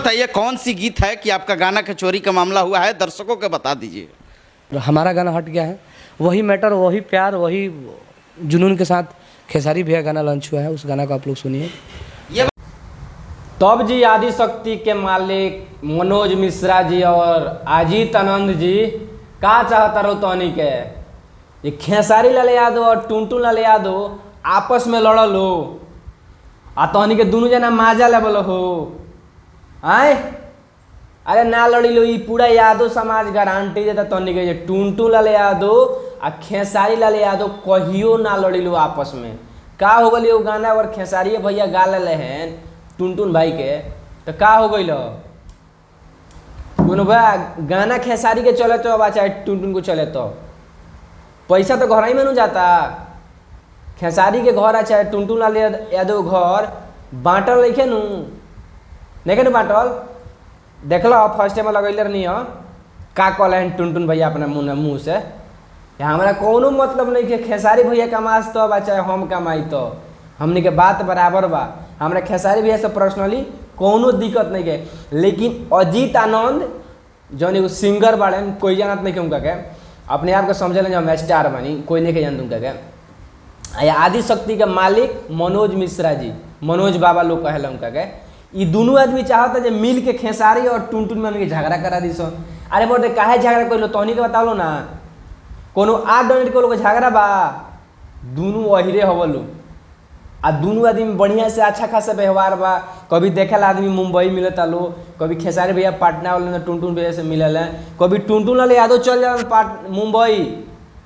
बताइए कौन सी गीत है कि आपका गाना के चोरी का मामला हुआ है, दर्शकों को बता दीजिए। हमारा गाना हट गया है, वही मैटर, वही प्यार, वही जुनून के साथ खेसारी भैया गाना लॉन्च हुआ है, उस गाना को आप लोग सुनिए। तब जी आदि शक्ति के मालिक मनोज मिश्रा जी और अजीत आनंद जी का चाहता रहो तोहनी के ये खेसारी लाल यादव और टुनटुन लाल यादव आपस में लड़ल हो आ तोहनी के दोनों जना माजा लेवल हो आए। अरे ना लड़ी लो, ये पूरा यादव समाज गारंटी देता तोहनी के टुनटुन लाल यादव आ खेसारी लाल यादव कहियो ना लड़ी लो आपस में। का हो गई वो गाना अगर खेसारी भैया गा ले हैं टुनटुन भाई के तो का हो गई भाई गाना खेसारी के चले तो अब चाहे टुनटुन को चले तो पैसा तो घर ही में नहीं जाता। खेसारी के घर चाहे टुनटुन लाल यादव घर बांटल लिखे नहीं बांटल देख लो फर्स्ट टाइम लगैले नहीं हो का कल है टुनटुन भैया अपना मुँह से हमारा कोनो मतलब नहीं कि खेसारी भैया कमास तो बा चाहे हम कमाई तो हमने के बात बराबर बा। हमारा खेसारी भैया से पर्सनली कोनो दिक्कत नहीं है, लेकिन अजीत आनंद जौन एगो सिंगर बाड़े कोई जानत नहीं उनका के अपने आप को समझ लें हम स्टार बनी कोई नहीं के जानते उनका के। आदि शक्ति के मालिक मनोज मिश्रा जी, मनोज बाबा लोग कहेला उनका के, ये दोनों आदमी चाहता है मिल के खेसारी और टुनटुन में उनके झगड़ा करा दी सन। अरे बोलते काहे झगड़ा कर लो तोहनी के बता लो ना, कोनो 8 डोनेट के लोग झगड़ा बा, दोनों अहिरे हवलो आ दोनों आदमी बढ़िया से अच्छा खासा व्यवहार बा। कभी देखला आदमी मुंबई मिलता लो, कभी खेसारी भैया पटना वाले टुनटुन भैया से मिलल है, कभी टुनटुन लाल यादव चल जाला मुंबई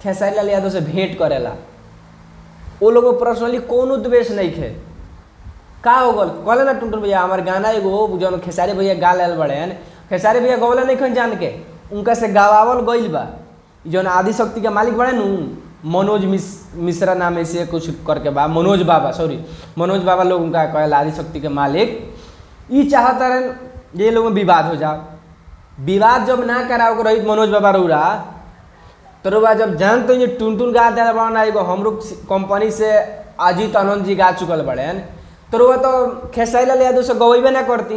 खेसारी लाल यादव से भेंट करेला। वो लोग पर्सनली कोनो द्वेष नहीं खे। का हो गल कहले ना टुनटुन भैया हमारे गाना एगो जो खेसारी भैया गा लेल बड़े खेसारी भैया गौला नहीं खन जान के उनका से गवावल गईल बा। जो आदि शक्ति के मालिक बड़े मनोज मिश्रा नाम ऐसे कुछ करके बा, मनोज बाबा सॉरी मनोज बाबा लोग उनका कहला आदि शक्ति के मालिक। ये चाहता रहे ये लोग में विवाद हो जाओ, विवाद जब ना कराओ रही मनोज बाबा रौरा तो रौरा जब जानते हैं टुनटुन गा दिया बना एगो हमरो कंपनी से अजीत आनंद जी गा चुकल बड़े तो रौरा तो खेसारी लाल यादव से गवेबे ना करती।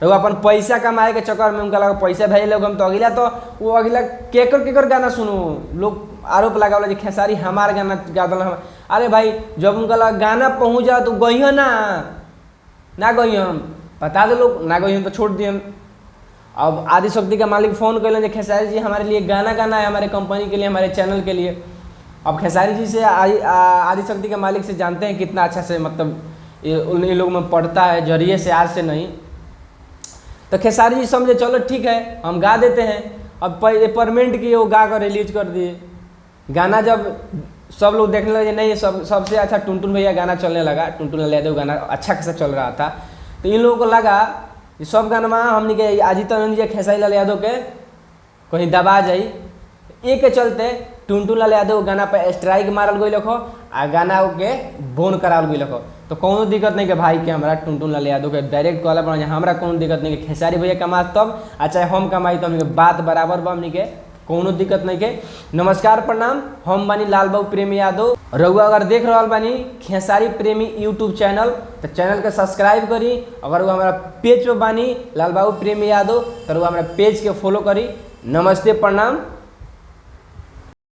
रौरा अपन पैसा कमाए के चक्कर में उनका लगा पैसा भेजे लोग हम तो अगला तो वो अगला केकर गाना सुनो लोग आरोप लगा जी खेसारी हमार गाना गा दल। अरे भाई जब उनका लगा गाना पहुँच जाओ तो गई ना गई हम बता दो लोग ना गई तो छोड़ दिए। अब आदि शक्ति का मालिक फ़ोन कर खेसारी जी हमारे लिए गाना गाना है हमारे कंपनी के लिए हमारे चैनल के लिए। अब खेसारी जी से आदि शक्ति के मालिक से जानते हैं कितना अच्छा से मतलब इन लोग में पढ़ता है जरिए से आज से नहीं। तो खेसारी जी समझे चलो ठीक है हम गा देते हैं। अब पेमेंट की वो गा कर रिलीज कर दिए गाना। जब सब लोग देखने लगे नहीं सबसे अच्छा टुनटुन भैया गाना चलने लगा, टुनटुन लाल यादव गाना अच्छा खासा चल रहा था तो इन लोगों को लगा कि सब गाना हमने के अजीत आनंद जी खेसारी लाल यादव के कहीं दबा जाई। एक के चलते टुनटुन लाल यादव गाना पे स्ट्राइक मारल गई लखो आ गाना के बोन कराल गई लखो। तो कोनो दिक्कत नहीं कि भाई के हमारा टुनटुन लाल यादव के डायरेक्ट कहला पड़ा हमारा कोनो दिक्कत नहीं कि खेसारी भैया कमा तब आ चाहे हम कमाई तो हमने बात बराबर बा, हमने के कोनो दिक्कत नहीं के। नमस्कार प्रणाम, हम बानी लाल बाबू प्रेमी यादव। रउआ अगर देख रहा बानी खेसारी प्रेमी यूट्यूब चैनल तो चैनल के सब्सक्राइब करी। अगर वो हमारा पेज पे बानी लाल बाबू प्रेमी यादव तो रउआ हमारा पेज के फॉलो करी। नमस्ते प्रणाम।